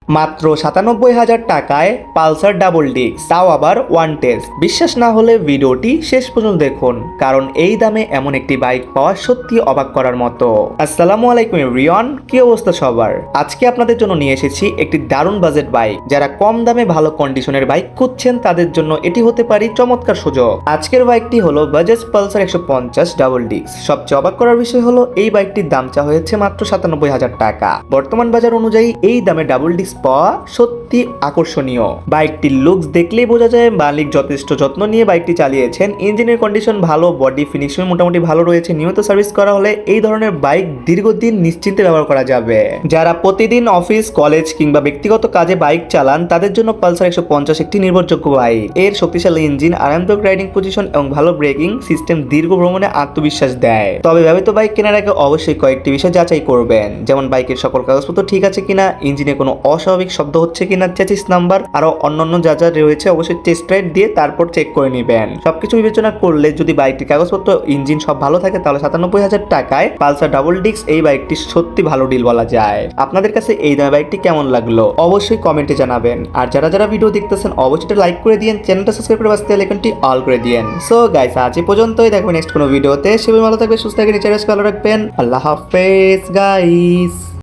মাত্র ৯৭,০০০ টাকায় Pulsar double disc, তাও আবার ওয়ান টেস্ট। বিশ্বাস না হলে ভিডিওটি শেষ পর্যন্ত দেখুন, কারণ এই দামে এমন একটি বাইক পাওয়া সত্যি অবাক করার মতো। আসসালামু আলাইকুম এভরিওয়ান, কি অবস্থা সবার? আজকে আপনাদের জন্য নিয়ে এসেছি একটি দারুণ বাজেট বাইক। যারা কম দামে ভালো কন্ডিশনের বাইক খুঁজছেন তাদের জন্য এটি হতে পারে চমৎকার সুযোগ। আজকের বাইকটি হলো বাজাজ পালসার ১৫০ ডাবল ডিস্ক। সবচেয়ে অবাক করার বিষয় হলো এই বাইকটির দাম চা হয়েছে মাত্র ৯৭,০০০ টাকা। বর্তমান বাজার অনুযায়ী এই দামে ডাবল ডিস্ক পাওয়া সত্যি আকর্ষণীয়। বাইকটির লুকস দেখলেই বোঝা যায় মালিক যথেষ্ট যত্ন নিয়ে বাইকটি চালিয়েছেন। ইঞ্জিনের কন্ডিশন ভালো, বডি ফিনিশিং মোটামুটি ভালো রয়েছে। নিয়মিত সার্ভিস করা হলে এই ধরনের বাইক দীর্ঘদিন নিশ্চিন্তে ব্যবহার করা যাবে। যারা প্রতিদিন অফিস, কলেজ কিংবা ব্যক্তিগত কাজে বাইক চালান তাদের জন্য পালসার ১৫০ একটি নির্ভরযোগ্য বাইক। এর শক্তিশালী ইঞ্জিন, আরামদায়ক রাইডিং পজিশন এবং ভালো ব্রেকিং সিস্টেম দীর্ঘ ভ্রমণে আত্মবিশ্বাস দেয়। তবে ব্যবহৃত বাইক কেনার আগে অবশ্যই কয়েকটি বিষয় যাচাই করবেন, যেমন বাইকের সকল কাগজপত্র ঠিক আছে কিনা, ইঞ্জিনে কোনো অস্বাভাবিক শব্দ হচ্ছে কিনা, চেসিস নাম্বার আরো অন্যান্য যা যা রয়েছে অবশ্যই টেস্ট রাইড দিয়ে তারপর চেক করে নেবেন। সবকিছু বিবেচনা করলে যদি বাইকটির কাগজপত্র, ইঞ্জিন সব ভালো থাকে তাহলে ৯৭,০০০ টাকায় পালসার ডাবল ডিস্ক এই বাইকটি সত্যি ভালো ডিল বলা যায়। আপনাদের কাছে এই দামে বাইকটি কেমন লাগলো অবশ্যই কমেন্টে জানাবেন। আর যারা যারা ভিডিও দেখতেছেন অবশ্যই লাইক করে দিয়েন, চ্যানেলটা সাবস্ক্রাইব করে বাজতে আইকনটি অল করে দিয়েন। সো গাইস, আজ এই পর্যন্তই। দেখবেন নেক্সট কোনো ভিডিওতে। সবাই ভালো থাকবে, সুস্থ থাকবে, নিজের ভালো রাখবেন। আল্লাহ হাফেজ গাইস।